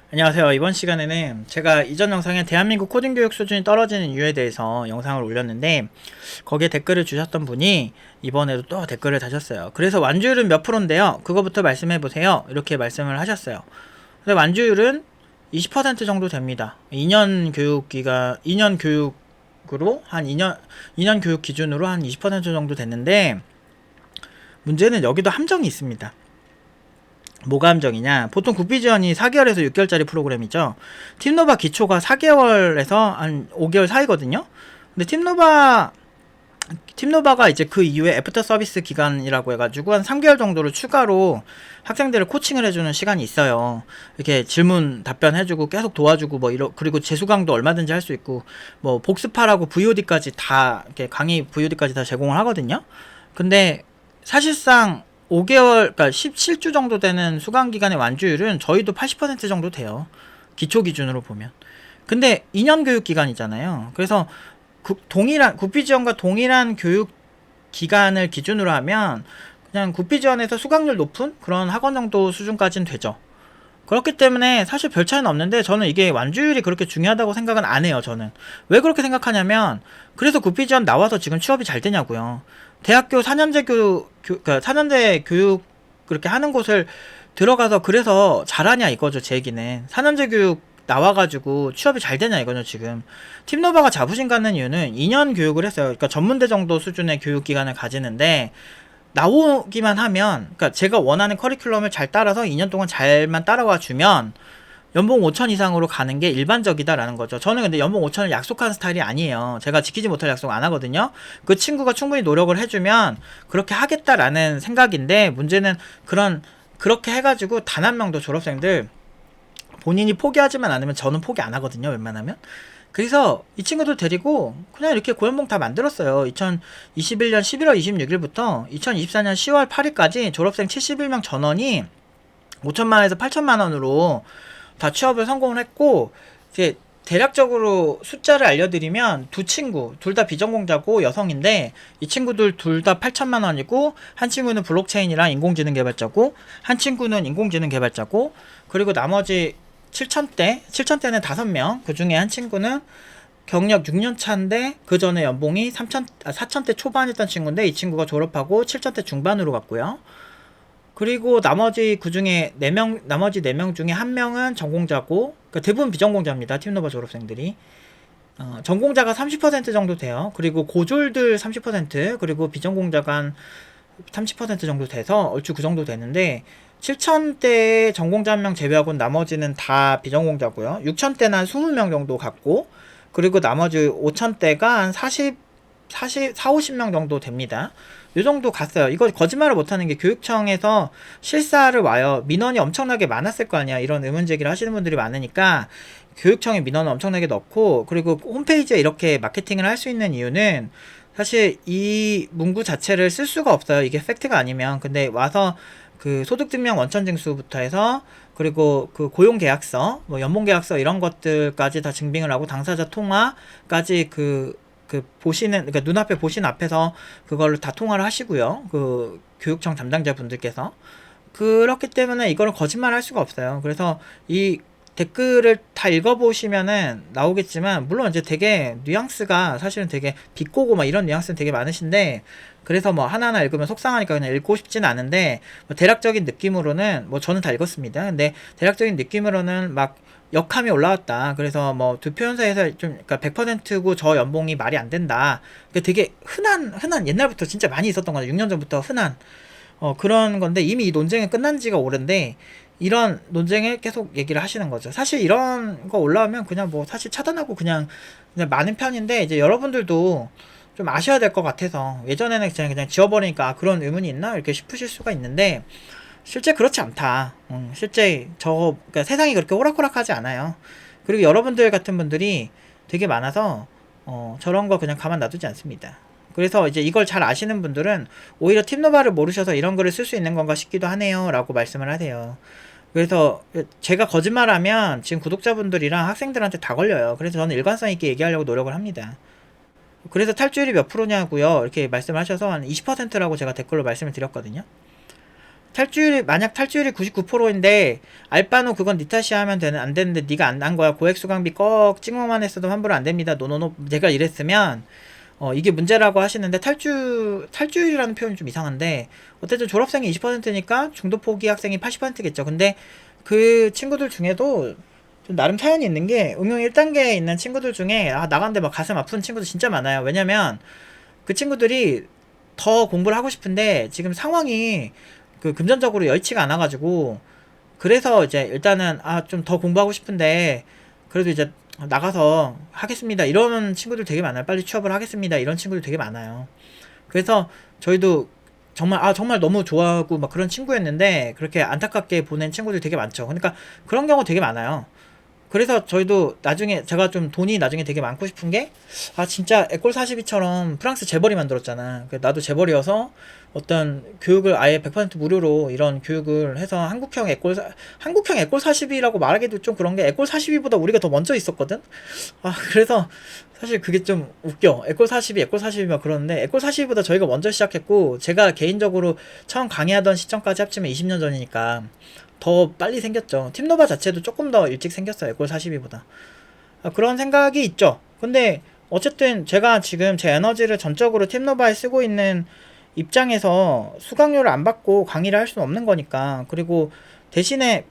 안녕하세요. 이번 시간에는 제가 이전 영상에 대한민국 코딩 교육 수준이 떨어지는 이유에 대해서 영상을 올렸는데 거기에 댓글을 주셨던 분이 이번에도 또 댓글을 다셨어요. 그래서 완주율은 몇 프로인데요? 그거부터 말씀해 보세요. 이렇게 말씀을 하셨어요. 근데 완주율은 20% 정도 됩니다. 2년 교육으로 한 2년 교육 기준으로 한 20% 정도 됐는데 문제는 여기도 함정이 있습니다. 뭐가 함정이냐? 보통 국비 지원이 4개월에서 6개월짜리 프로그램이죠. 팀노바 기초가 4개월에서 한 5개월 사이거든요. 근데 팀노바가 이제 그 이후에 애프터 서비스 기간이라고 해가지고 한 3개월 정도를 추가로 학생들을 코칭을 해주는 시간이 있어요. 이렇게 질문 답변해주고 계속 도와주고 그리고 재수강도 얼마든지 할 수 있고 뭐 복습하라고 VOD까지 다 이렇게 강의 VOD까지 다 제공을 하거든요. 근데 사실상 5개월, 그러니까 17주 정도 되는 수강기간의 완주율은 저희도 80% 정도 돼요. 기초 기준으로 보면. 근데 2년 교육 기간이잖아요. 그래서 국비 지원과 동일한 교육 기간을 기준으로 하면 그냥 국비 지원에서 수강률 높은 그런 학원 정도 수준까지는 되죠. 그렇기 때문에 사실 별 차이는 없는데 저는 이게 완주율이 그렇게 중요하다고 생각은 안 해요. 저는 왜 그렇게 생각하냐면 그래서 국비 지원 나와서 지금 취업이 잘 되냐고요. 대학교 4년제 그러니까 4년제 교육 그렇게 하는 곳을 들어가서 그래서 잘하냐 이거죠. 제 얘기는 4년제 교육 나와가지고 취업이 잘 되냐 이거죠. 지금 팀노바가 자부심 갖는 이유는 2년 교육을 했어요. 그러니까 전문대 정도 수준의 교육 기간을 가지는데 나오기만 하면, 그러니까 제가 원하는 커리큘럼을 잘 따라서 2년 동안 잘만 따라와 주면 연봉 5천 이상으로 가는 게 일반적이다라는 거죠. 저는 근데 연봉 5천을 약속하는 스타일이 아니에요. 제가 지키지 못할 약속 안 하거든요. 그 친구가 충분히 노력을 해주면 그렇게 하겠다라는 생각인데 문제는 그렇게 해가지고 단 한 명도 졸업생들 본인이 포기하지만 않으면 저는 포기 안 하거든요. 웬만하면. 그래서 이 친구들 데리고 그냥 이렇게 고연봉 다 만들었어요. 2021년 11월 26일부터 2024년 10월 8일까지 졸업생 71명 전원이 5천만원에서 8천만원으로 다 취업을 성공을 했고, 이제 대략적으로 숫자를 알려드리면 두 친구 둘 다 비전공자고 여성인데 이 친구들 둘 다 8천만원이고 한 친구는 블록체인이랑 인공지능 개발자고 한 친구는 인공지능 개발자고 그리고 나머지 7천대는 5명, 그 중에 한 친구는 경력 6년 차인데 그 전에 연봉이 4천대 초반이었던 친구인데 이 친구가 졸업하고 7천대 중반으로 갔고요. 그리고 나머지 그 중에 나머지 4명 중에 한 명은 전공자고, 그러니까 대부분 비전공자입니다. 팀노바 졸업생들이. 전공자가 30% 정도 돼요. 그리고 고졸들 30%, 그리고 비전공자가 한 30% 정도 돼서 얼추 그 정도 되는데 7천대 전공자 한 명 제외하고는 나머지는 다 비전공자고요. 6천대는 한 20명 정도 갔고 그리고 나머지 5천대가 한 50명 정도 됩니다. 이 정도 갔어요. 이거 거짓말을 못하는 게 교육청에서 실사를 와요. 민원이 엄청나게 많았을 거 아니야. 이런 의문 제기를 하시는 분들이 많으니까 교육청에 민원을 엄청나게 넣고 그리고 홈페이지에 이렇게 마케팅을 할 수 있는 이유는 사실 이 문구 자체를 쓸 수가 없어요. 이게 팩트가 아니면. 근데 와서 그 소득증명 원천징수부터 해서 그리고 그 고용계약서, 뭐 연봉계약서 이런 것들까지 다 증빙을 하고 당사자 통화까지 보시는, 그러니까 눈앞에 보신 앞에서 그걸 다 통화를 하시고요. 그 교육청 담당자분들께서. 그렇기 때문에 이거를 거짓말 할 수가 없어요. 그래서 이 댓글을 다 읽어보시면은 나오겠지만, 물론 이제 되게 뉘앙스가 사실은 되게 비꼬고 막 이런 뉘앙스는 되게 많으신데, 그래서 뭐 하나하나 읽으면 속상하니까 그냥 읽고 싶지는 않은데, 뭐 대략적인 느낌으로는, 뭐 저는 다 읽었습니다. 근데 대략적인 느낌으로는 막 역함이 올라왔다. 그래서 뭐 두 표현사에서 좀, 그러니까 100%고 저 연봉이 말이 안 된다. 그러니까 되게 흔한, 옛날부터 진짜 많이 있었던 거죠. 6년 전부터 흔한, 그런 건데, 이미 이 논쟁이 끝난 지가 오랜데, 이런 논쟁을 계속 얘기를 하시는 거죠. 사실 이런 거 올라오면 그냥 뭐 사실 차단하고 그냥 많은 편인데, 이제 여러분들도 좀 아셔야 될 것 같아서, 예전에는 그냥 지워버리니까 그런 의문이 있나? 이렇게 싶으실 수가 있는데, 실제 그렇지 않다. 실제 그러니까 세상이 그렇게 호락호락하지 않아요. 그리고 여러분들 같은 분들이 되게 많아서, 저런 거 그냥 가만 놔두지 않습니다. 그래서 이제 이걸 잘 아시는 분들은 오히려 팀노바를 모르셔서 이런 글을 쓸 수 있는 건가 싶기도 하네요. 라고 말씀을 하세요. 그래서 제가 거짓말하면 지금 구독자분들이랑 학생들한테 다 걸려요. 그래서 저는 일관성 있게 얘기하려고 노력을 합니다. 그래서 탈주율이 몇 프로냐고요. 이렇게 말씀을 하셔서 한 20%라고 제가 댓글로 말씀을 드렸거든요. 만약 탈주율이 99%인데 알바노 그건 니 탓이야 하면 안 되는데 니가 안 난 거야. 고액 수강비 꺽 찍먹만 했어도 환불 안 됩니다. 노노노. 제가 이랬으면 이게 문제라고 하시는데 탈주율이라는 표현이 좀 이상한데 어쨌든 졸업생이 20%니까 중도 포기 학생이 80%겠죠. 근데 그 친구들 중에도 좀 나름 사연이 있는 게 응용 1단계에 있는 친구들 중에 나간데 막 가슴 아픈 친구들 진짜 많아요. 왜냐면 그 친구들이 더 공부를 하고 싶은데 지금 상황이 그 금전적으로 여의치가 않아가지고 그래서 이제 일단은 좀 더 공부하고 싶은데 그래도 이제 나가서 하겠습니다 이런 친구들 되게 많아요. 빨리 취업을 하겠습니다 이런 친구들 되게 많아요. 그래서 저희도 정말 너무 좋아하고 막 그런 친구였는데 그렇게 안타깝게 보낸 친구들 되게 많죠. 그러니까 그런 경우 되게 많아요. 그래서 저희도 나중에 제가 좀 돈이 나중에 되게 많고 싶은 게 진짜 에꼴 42처럼 프랑스 재벌이 만들었잖아. 나도 재벌이어서 어떤 교육을 아예 100% 무료로 이런 교육을 해서 한국형 에꼴 42라고 말하기도 좀 그런 게 에꼴 42보다 우리가 더 먼저 있었거든. 그래서 사실 그게 좀 웃겨. 에꼴 42 막 그러는데 에꼴 42보다 저희가 먼저 시작했고 제가 개인적으로 처음 강의하던 시점까지 합치면 20년 전이니까 더 빨리 생겼죠. 팀노바 자체도 조금 더 일찍 생겼어요. 에꼴 42보다. 그런 생각이 있죠. 근데 어쨌든 제가 지금 제 에너지를 전적으로 팀노바에 쓰고 있는 입장에서 수강료를 안 받고 강의를 할 수는 없는 거니까. 그리고 대신에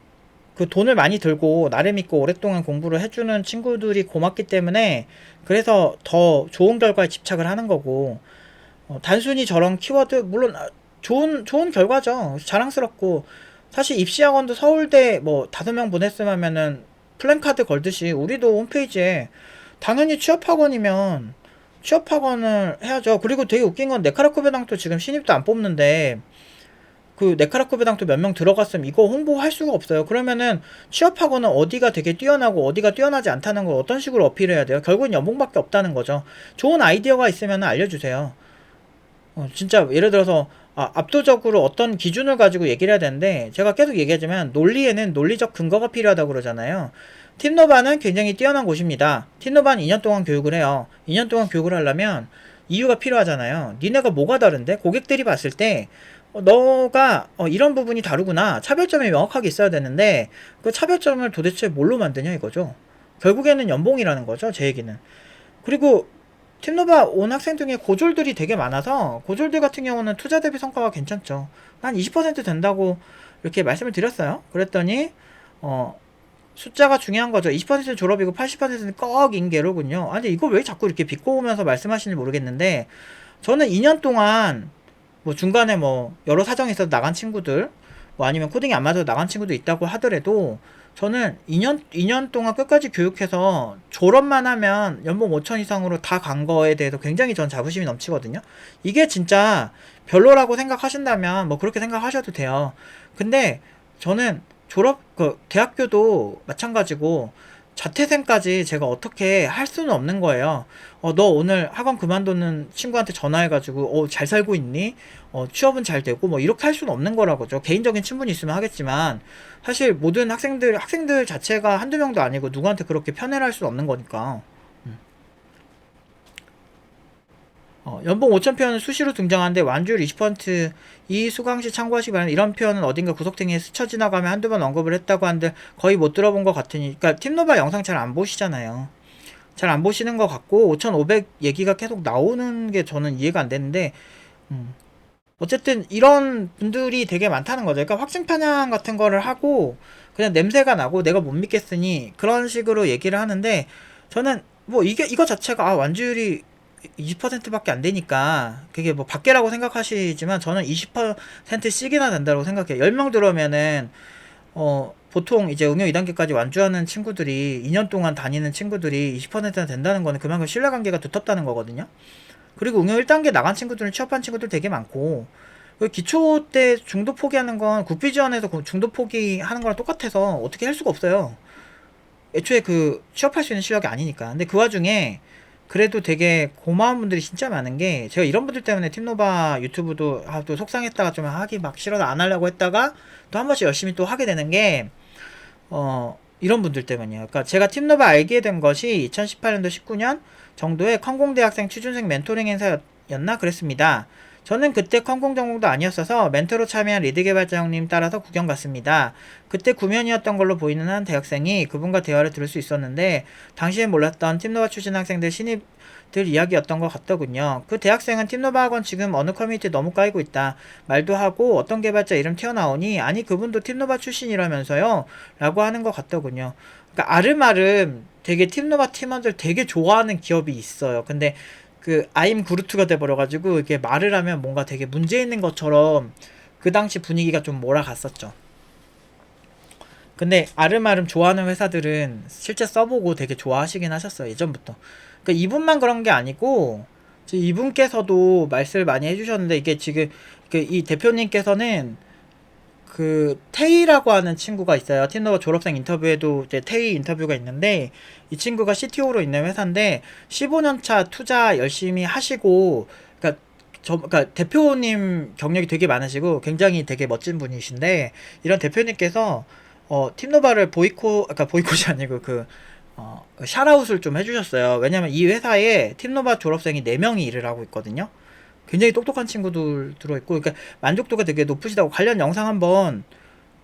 그 돈을 많이 들고 나름 있고 오랫동안 공부를 해주는 친구들이 고맙기 때문에 그래서 더 좋은 결과에 집착을 하는 거고, 단순히 저런 키워드 물론 좋은 결과죠. 자랑스럽고 사실 입시학원도 서울대 뭐 5명 보냈으면은 플랜카드 걸듯이 우리도 홈페이지에 당연히 취업학원이면 취업학원을 해야죠. 그리고 되게 웃긴 건 네카라쿠베당도 지금 신입도 안 뽑는데 그 네카라쿠베당도 몇 명 들어갔으면 이거 홍보할 수가 없어요. 그러면은 취업학원은 어디가 되게 뛰어나고 어디가 뛰어나지 않다는 걸 어떤 식으로 어필해야 돼요? 결국은 연봉밖에 없다는 거죠. 좋은 아이디어가 있으면 알려주세요. 진짜 예를 들어서 압도적으로 어떤 기준을 가지고 얘기를 해야 되는데 제가 계속 얘기하지만 논리에는 논리적 근거가 필요하다고 그러잖아요. 팀노바는 굉장히 뛰어난 곳입니다. 팀노바는 2년 동안 교육을 해요. 2년 동안 교육을 하려면 이유가 필요하잖아요. 니네가 뭐가 다른데? 고객들이 봤을 때 너가 이런 부분이 다르구나. 차별점이 명확하게 있어야 되는데 그 차별점을 도대체 뭘로 만드냐 이거죠. 결국에는 연봉이라는 거죠. 제 얘기는. 그리고 팀노바 온 학생 중에 고졸들이 되게 많아서 고졸들 같은 경우는 투자 대비 성과가 괜찮죠. 한 20% 된다고 이렇게 말씀을 드렸어요. 그랬더니 숫자가 중요한 거죠. 20% 졸업이고 80%는 꺽 인계로군요. 근데 이걸 왜 자꾸 이렇게 비꼬으면서 말씀하시는지 모르겠는데 저는 2년 동안 뭐 중간에 뭐 여러 사정이 있어서 나간 친구들 뭐 아니면 코딩이 안 맞아서 나간 친구도 있다고 하더라도 저는 2년 동안 끝까지 교육해서 졸업만 하면 연봉 5천 이상으로 다 간 거에 대해서 굉장히 전 자부심이 넘치거든요. 이게 진짜 별로라고 생각하신다면 뭐 그렇게 생각하셔도 돼요. 근데 저는 대학교도 마찬가지고 자퇴생까지 제가 어떻게 할 수는 없는 거예요. 너 오늘 학원 그만두는 친구한테 전화해가지고 잘 살고 있니? 취업은 잘 되고 뭐 이렇게 할 수는 없는 거라고죠. 개인적인 친분이 있으면 하겠지만 사실 모든 학생들 자체가 한두 명도 아니고 누구한테 그렇게 편애를 할 수는 없는 거니까. 연봉 5천 표현은 수시로 등장하는데 완주율 20%이 수강시 참고하시기 바랍니다. 이런 표현은 어딘가 구석탱이에 스쳐 지나가며 한두 번 언급을 했다고 하는데 거의 못 들어본 것 같으니 그러니까 팀노바 영상 잘 안 보시잖아요. 잘 안 보시는 것 같고 5,500 얘기가 계속 나오는 게 저는 이해가 안 되는데 어쨌든 이런 분들이 되게 많다는 거죠. 그러니까 확증 편향 같은 거를 하고 그냥 냄새가 나고 내가 못 믿겠으니 그런 식으로 얘기를 하는데 저는 뭐 이거 자체가 완주율이 20%밖에 안 되니까 그게 뭐 밖에라고 생각하시지만 저는 20%씩이나 된다고 생각해요. 10명 들어오면은 보통 이제 응용 2단계까지 완주하는 친구들이 2년 동안 다니는 친구들이 20%나 된다는 거는 그만큼 신뢰관계가 두텁다는 거거든요. 그리고 응용 1단계 나간 친구들은 취업한 친구들 되게 많고 기초 때 중도 포기하는 건 국비 지원에서 중도 포기하는 거랑 똑같아서 어떻게 할 수가 없어요. 애초에 그 취업할 수 있는 실력이 아니니까. 근데 그 와중에 그래도 되게 고마운 분들이 진짜 많은 게 제가 이런 분들 때문에 팀노바 유튜브도 또 속상했다가 좀 하기 막 싫어서 안 하려고 했다가 또 한 번씩 열심히 또 하게 되는 게 이런 분들 때문이에요. 그러니까 제가 팀노바 알게 된 것이 2018년도 19년 정도에 컨공대학생 취준생 멘토링 행사였나 그랬습니다. 저는 그때 컴공 전공도 아니었어서 멘토로 참여한 리드 개발자님 따라서 구경 갔습니다. 그때 구면이었던 걸로 보이는 한 대학생이 그분과 대화를 들을 수 있었는데 당시엔 몰랐던 팀노바 출신 학생들 신입들 이야기였던 것 같더군요. 그 대학생은 팀노바 학원 지금 어느 커뮤니티 너무 까이고 있다 말도 하고 어떤 개발자 이름 튀어나오니 아니 그분도 팀노바 출신이라면서요 라고 하는 것 같더군요. 그러니까 아름아름 되게 팀노바 팀원들 되게 좋아하는 기업이 있어요. 근데 그 아임 구루트가 돼버려가지고 이게 말을 하면 뭔가 되게 문제 있는 것처럼 그 당시 분위기가 좀 몰아갔었죠. 근데 아름아름 좋아하는 회사들은 실제 써보고 되게 좋아하시긴 하셨어요. 예전부터. 그러니까 이분만 그런 게 아니고 이분께서도 말씀을 많이 해주셨는데 이게 지금 이 대표님께서는 그 테이라고 하는 친구가 있어요. 팀노바 졸업생 인터뷰에도 이제 테이 인터뷰가 있는데 이 친구가 CTO로 있는 회사인데 15년차 투자 열심히 하시고 그러니까 대표님 경력이 되게 많으시고 굉장히 되게 멋진 분이신데 이런 대표님께서 팀노바를 보이콧이 아니고 샤라웃을 좀 해주셨어요. 왜냐면 이 회사에 팀노바 졸업생이 4명이 일을 하고 있거든요. 굉장히 똑똑한 친구들 들어있고, 그러니까 만족도가 되게 높으시다고 관련 영상 한번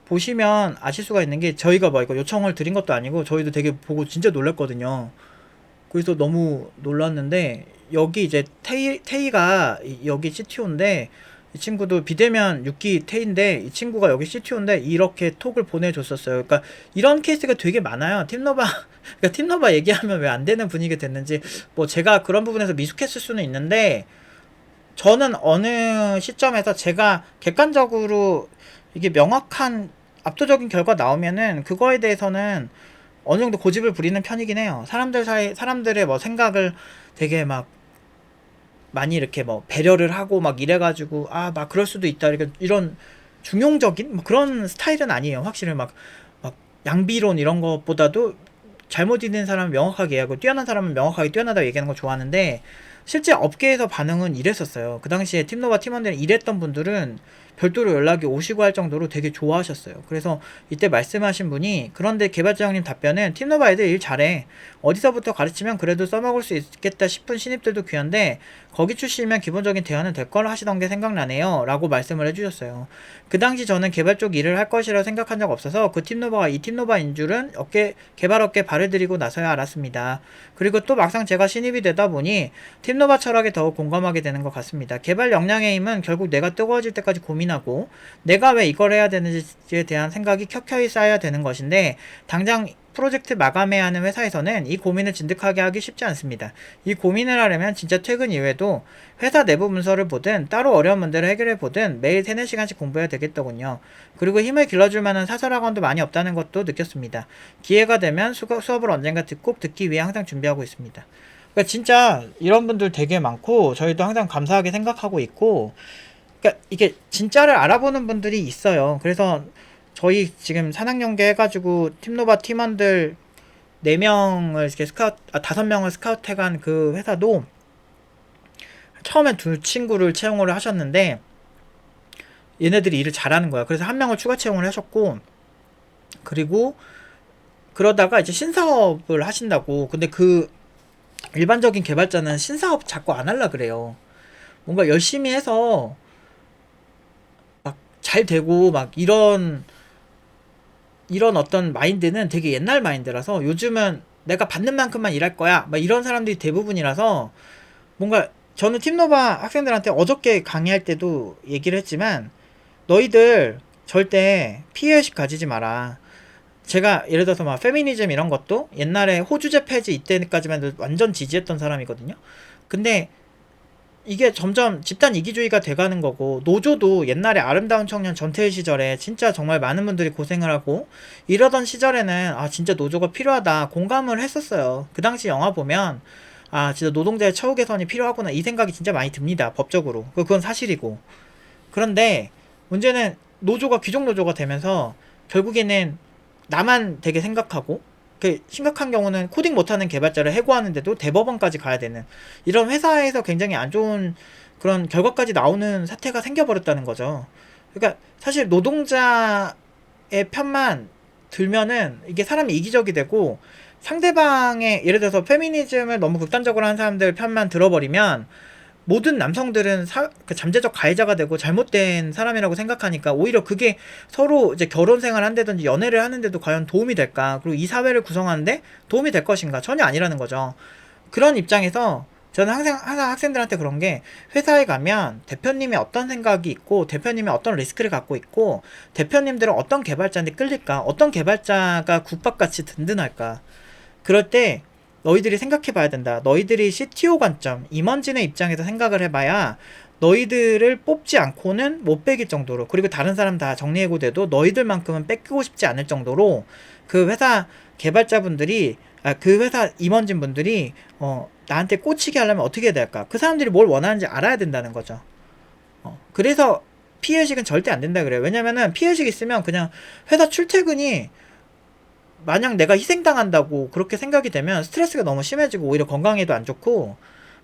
보시면 아실 수가 있는 게 저희가 뭐 이거 요청을 드린 것도 아니고 저희도 되게 보고 진짜 놀랐거든요. 그래서 너무 놀랐는데 여기 이제 테이가 여기 CTO인데 이 친구도 비대면 6기 테이인데 이 친구가 여기 CTO인데 이렇게 톡을 보내줬었어요. 그러니까 이런 케이스가 되게 많아요. 팀노바 그러니까 팀노바 얘기하면 왜 안 되는 분위기가 됐는지 뭐 제가 그런 부분에서 미숙했을 수는 있는데 저는 어느 시점에서 제가 객관적으로 이게 명확한 압도적인 결과 나오면은 그거에 대해서는 어느 정도 고집을 부리는 편이긴 해요. 사람들의 뭐 생각을 되게 막 많이 이렇게 뭐 배려를 하고 막 이래가지고 막 그럴 수도 있다 이런 중용적인 뭐 그런 스타일은 아니에요. 확실히 막 양비론 이런 것보다도 잘못 있는 사람은 명확하게 얘기하고 뛰어난 사람은 명확하게 뛰어나다고 얘기하는 거 좋아하는데 실제 업계에서 반응은 이랬었어요. 그 당시에 팀노바 팀원들이 일했던 분들은 별도로 연락이 오시고 할 정도로 되게 좋아하셨어요. 그래서 이때 말씀하신 분이 그런데 개발자형님 답변은 팀노바 애들 일 잘해. 어디서부터 가르치면 그래도 써먹을 수 있겠다 싶은 신입들도 귀한데 거기 출신이면 기본적인 대화는 될 거라 하시던 게 생각나네요. 라고 말씀을 해주셨어요. 그 당시 저는 개발 쪽 일을 할 것이라 생각한 적 없어서 그 팀노바가 이 팀노바인 줄은 개발 업계 발을 들이고 나서야 알았습니다. 그리고 또 막상 제가 신입이 되다 보니 팀노바 철학에 더욱 공감하게 되는 것 같습니다. 개발 역량의 힘은 결국 내가 뜨거워질 때까지 고민하고 내가 왜 이걸 해야 되는지에 대한 생각이 켜켜이 쌓여야 되는 것인데 당장 프로젝트 마감해야 하는 회사에서는 이 고민을 진득하게 하기 쉽지 않습니다. 이 고민을 하려면 진짜 퇴근 이후에도 회사 내부 문서를 보든 따로 어려운 문제를 해결해 보든 매일 3, 4시간씩 공부해야 되겠더군요. 그리고 힘을 길러줄 만한 사설학원도 많이 없다는 것도 느꼈습니다. 기회가 되면 수업을 언젠가 꼭 듣기 위해 항상 준비하고 있습니다. 그러니까 진짜 이런 분들 되게 많고 저희도 항상 감사하게 생각하고 있고 그러니까 이게 진짜를 알아보는 분들이 있어요. 그래서 저희 지금 산학연계 해가지고 팀노바 팀원들 4명을 이렇게 5명을 스카우트 해간 그 회사도 처음엔 2친구를 채용을 하셨는데 얘네들이 일을 잘하는 거야. 그래서 1명을 추가 채용을 하셨고 그리고 그러다가 이제 신사업을 하신다고. 근데 그 일반적인 개발자는 신사업 자꾸 안 하려 그래요. 뭔가 열심히 해서 막 잘 되고 막 이런 어떤 마인드는 되게 옛날 마인드라서 요즘은 내가 받는 만큼만 일할 거야 막 이런 사람들이 대부분이라서 뭔가 저는 팀노바 학생들한테 어저께 강의할 때도 얘기를 했지만 너희들 절대 피해의식 가지지 마라. 제가 예를 들어서 막 페미니즘 이런 것도 옛날에 호주제 폐지 이때까지만 완전 지지했던 사람이거든요. 근데 이게 점점 집단 이기주의가 돼가는 거고 노조도 옛날에 아름다운 청년 전태일 시절에 진짜 정말 많은 분들이 고생을 하고 이러던 시절에는 진짜 노조가 필요하다 공감을 했었어요. 그 당시 영화 보면 진짜 노동자의 처우 개선이 필요하구나 이 생각이 진짜 많이 듭니다. 법적으로 그건 사실이고. 그런데 문제는 노조가 귀족 노조가 되면서 결국에는 나만 되게 생각하고 심각한 경우는 코딩 못하는 개발자를 해고하는데도 대법원까지 가야 되는 이런 회사에서 굉장히 안 좋은 그런 결과까지 나오는 사태가 생겨버렸다는 거죠. 그러니까 사실 노동자의 편만 들면은 이게 사람이 이기적이 되고 상대방의 예를 들어서 페미니즘을 너무 극단적으로 하는 사람들 편만 들어버리면 모든 남성들은 그 잠재적 가해자가 되고 잘못된 사람이라고 생각하니까 오히려 그게 서로 이제 결혼 생활 한다든지 연애를 하는데도 과연 도움이 될까? 그리고 이 사회를 구성하는데 도움이 될 것인가? 전혀 아니라는 거죠. 그런 입장에서 저는 항상 학생들한테 그런 게, 회사에 가면 대표님이 어떤 생각이 있고 대표님이 어떤 리스크를 갖고 있고 대표님들은 어떤 개발자한테 끌릴까, 어떤 개발자가 국밥같이 든든할까, 그럴 때 너희들이 생각해 봐야 된다. 너희들이 CTO 관점, 임원진의 입장에서 생각을 해봐야 너희들을 뽑지 않고는 못 빼길 정도로, 그리고 다른 사람 다 정리해고돼도 너희들만큼은 뺏기고 싶지 않을 정도로 그 회사 개발자분들이, 그 회사 임원진 분들이 나한테 꽂히게 하려면 어떻게 해야 될까? 그 사람들이 뭘 원하는지 알아야 된다는 거죠. 그래서 피해의식은 절대 안 된다 그래요. 왜냐면은 피해의식 있으면 그냥 회사 출퇴근이, 만약 내가 희생당한다고 그렇게 생각이 되면 스트레스가 너무 심해지고 오히려 건강에도 안 좋고,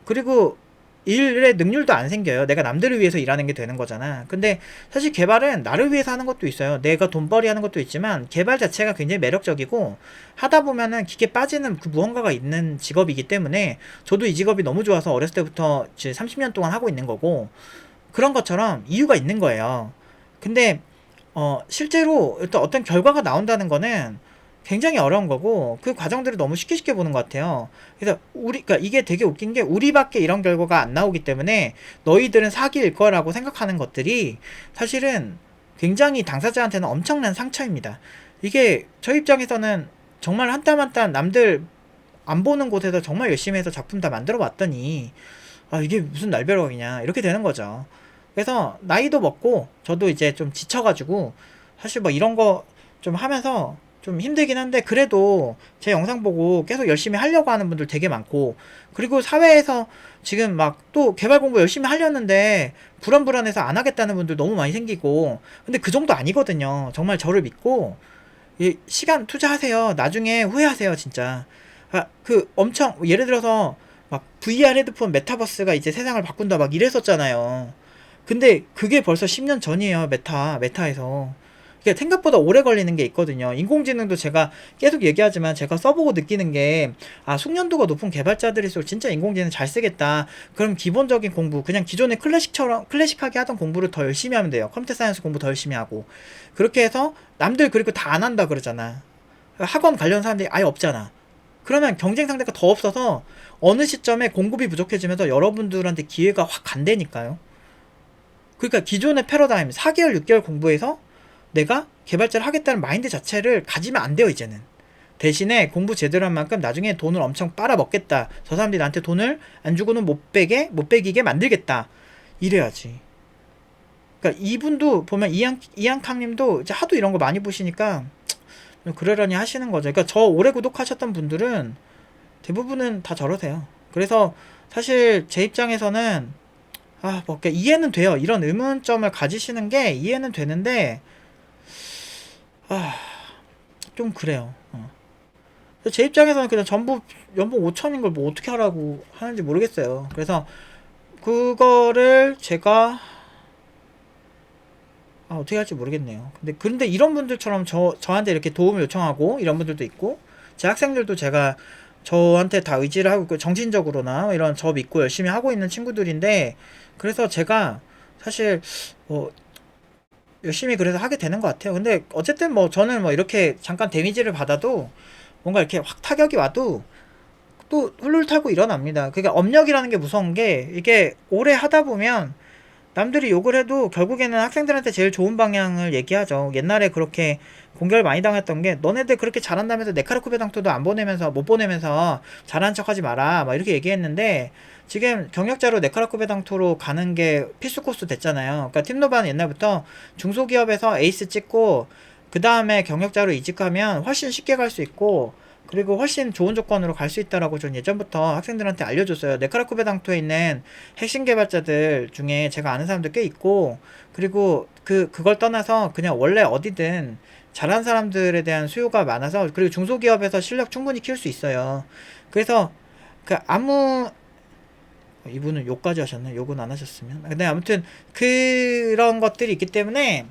그리고 일의 능률도 안 생겨요. 내가 남들을 위해서 일하는 게 되는 거잖아. 근데 사실 개발은 나를 위해서 하는 것도 있어요. 내가 돈벌이 하는 것도 있지만 개발 자체가 굉장히 매력적이고, 하다 보면은 기계 빠지는 그 무언가가 있는 직업이기 때문에, 저도 이 직업이 너무 좋아서 어렸을 때부터 이제 30년 동안 하고 있는 거고, 그런 것처럼 이유가 있는 거예요. 근데 실제로 어떤 결과가 나온다는 거는 굉장히 어려운 거고, 그 과정들을 너무 쉽게 보는 것 같아요. 그래서 그러니까 이게 되게 웃긴 게, 우리밖에 이런 결과가 안 나오기 때문에 너희들은 사기일 거라고 생각하는 것들이 사실은 굉장히 당사자한테는 엄청난 상처입니다. 이게 저희 입장에서는 정말 한 땀 한 땀 남들 안 보는 곳에서 정말 열심히 해서 작품 다 만들어 왔더니, 이게 무슨 날벼락이냐 이렇게 되는 거죠. 그래서 나이도 먹고 저도 이제 좀 지쳐가지고 사실 뭐 이런 거 좀 하면서 좀 힘들긴 한데, 그래도 제 영상 보고 계속 열심히 하려고 하는 분들 되게 많고, 그리고 사회에서 지금 막 또 개발 공부 열심히 하려는데 불안해서 안 하겠다는 분들 너무 많이 생기고, 근데 그 정도 아니거든요. 정말 저를 믿고 시간 투자하세요. 나중에 후회하세요, 진짜. 엄청, 예를 들어서 막 VR 헤드폰 메타버스가 이제 세상을 바꾼다 막 이랬었잖아요. 근데 그게 벌써 10년 전이에요. 메타에서. 이게 생각보다 오래 걸리는 게 있거든요. 인공지능도 제가 계속 얘기하지만 제가 써보고 느끼는 게, 숙련도가 높은 개발자들일수록 진짜 인공지능 잘 쓰겠다. 그럼 기본적인 공부, 그냥 기존의 클래식하게 하던 공부를 더 열심히 하면 돼요. 컴퓨터 사이언스 공부 더 열심히 하고. 그렇게 해서 남들 그리고 다 안 한다 그러잖아. 학원 관련 사람들이 아예 없잖아. 그러면 경쟁 상대가 더 없어서 어느 시점에 공급이 부족해지면서 여러분들한테 기회가 확 간다니까요. 그러니까 기존의 패러다임 4개월 6개월 공부해서 내가 개발자를 하겠다는 마인드 자체를 가지면 안 돼요. 이제는 대신에 공부 제대로 한 만큼 나중에 돈을 엄청 빨아먹겠다, 저 사람들이 나한테 돈을 안 주고는 못 빼기게 만들겠다, 이래야지. 그러니까 이분도 보면 이안캉님도 이제 하도 이런 거 많이 보시니까 그러려니 하시는 거죠. 그러니까 저 오래 구독하셨던 분들은 대부분은 다 저러세요. 그래서 사실 제 입장에서는 그러니까 이해는 돼요. 이런 의문점을 가지시는 게 이해는 되는데, 좀 그래요. 제 입장에서는 그냥 전부 연봉 5천인 걸 뭐 어떻게 하라고 하는지 모르겠어요. 그래서 그거를 제가 어떻게 할지 모르겠네요. 근데 이런 분들처럼 저한테 이렇게 도움을 요청하고 이런 분들도 있고, 제 학생들도 제가 저한테 다 의지를 하고 있고, 정신적으로나 이런 저 믿고 열심히 하고 있는 친구들인데, 그래서 제가 사실 열심히 그래서 하게 되는 것 같아요. 근데 어쨌든 저는 이렇게 잠깐 데미지를 받아도, 뭔가 이렇게 확 타격이 와도 또 훌훌 타고 일어납니다. 그러니까 업력이라는 게 무서운 게, 이게 오래 하다 보면 남들이 욕을 해도 결국에는 학생들한테 제일 좋은 방향을 얘기하죠. 옛날에 그렇게 공격을 많이 당했던 게, 너네들 그렇게 잘한다면서 네카르쿠베당토도 못 보내면서 잘하는 척 하지 마라 막 이렇게 얘기했는데, 지금 경력자로 네카르쿠베당토로 가는 게 필수 코스 됐잖아요. 그러니까 팀노바는 옛날부터 중소기업에서 에이스 찍고 그 다음에 경력자로 이직하면 훨씬 쉽게 갈 수 있고, 그리고 훨씬 좋은 조건으로 갈 수 있다라고 전 예전부터 학생들한테 알려줬어요. 네카라쿠베당토에 있는 핵심 개발자들 중에 제가 아는 사람들 꽤 있고, 그리고 그걸 떠나서 그냥 원래 어디든 잘하는 사람들에 대한 수요가 많아서, 그리고 중소기업에서 실력 충분히 키울 수 있어요. 그래서 이분은 욕까지 하셨네. 욕은 안 하셨으면. 근데 아무튼 그런 것들이 있기 때문에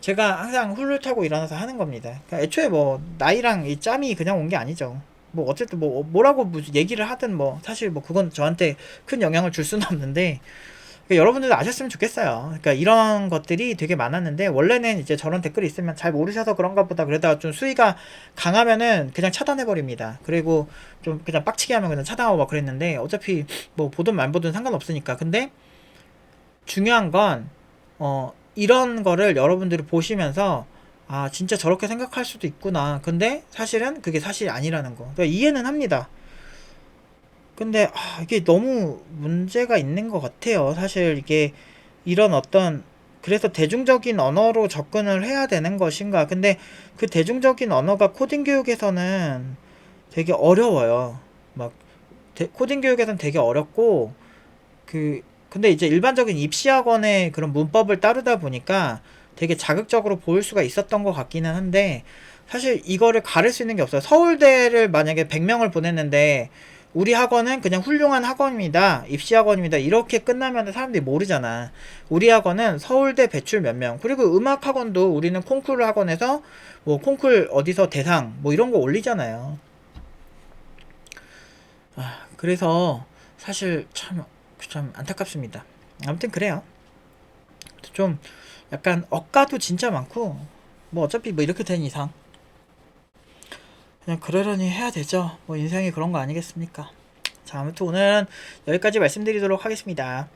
제가 항상 훌훌 타고 일어나서 하는 겁니다. 그러니까 애초에 나이랑 이 짬이 그냥 온 게 아니죠. 뭐 어쨌든 뭐 뭐라고 무슨 얘기를 하든 뭐 사실 뭐 그건 저한테 큰 영향을 줄 수는 없는데, 그러니까 여러분들도 아셨으면 좋겠어요. 그러니까 이런 것들이 되게 많았는데, 원래는 이제 저런 댓글이 있으면 잘 모르셔서 그런가 보다, 그러다가 좀 수위가 강하면은 그냥 차단해 버립니다. 그리고 좀 그냥 빡치게 하면 그냥 차단하고 막 그랬는데, 어차피 뭐 보든 말 보든 상관없으니까. 근데 중요한 건 이런 거를 여러분들이 보시면서 아 진짜 저렇게 생각할 수도 있구나, 근데 사실은 그게 사실이 아니라는 거, 그러니까 이해는 합니다. 근데 이게 너무 문제가 있는 것 같아요. 사실 이게 이런 어떤, 그래서 대중적인 언어로 접근을 해야 되는 것인가. 근데 그 대중적인 언어가 코딩 교육에서는 되게 어려워요. 막 코딩 교육에서는 되게 어렵고, 그 근데 이제 일반적인 입시학원의 그런 문법을 따르다 보니까 되게 자극적으로 보일 수가 있었던 것 같기는 한데, 사실 이거를 가릴 수 있는 게 없어요. 서울대를 만약에 100명을 보냈는데 우리 학원은 그냥 훌륭한 학원입니다, 입시학원입니다, 이렇게 끝나면 사람들이 모르잖아. 우리 학원은 서울대 배출 몇 명, 그리고 음악학원도 우리는 콩쿠르 학원에서 뭐 콩쿨 어디서 대상 뭐 이런 거 올리잖아요. 그래서 사실 참 안타깝습니다. 아무튼 그래요. 좀 약간 억가도 진짜 많고, 뭐 어차피 뭐 이렇게 된 이상 그냥 그러려니 해야 되죠. 뭐 인생이 그런 거 아니겠습니까? 자, 아무튼 오늘은 여기까지 말씀드리도록 하겠습니다.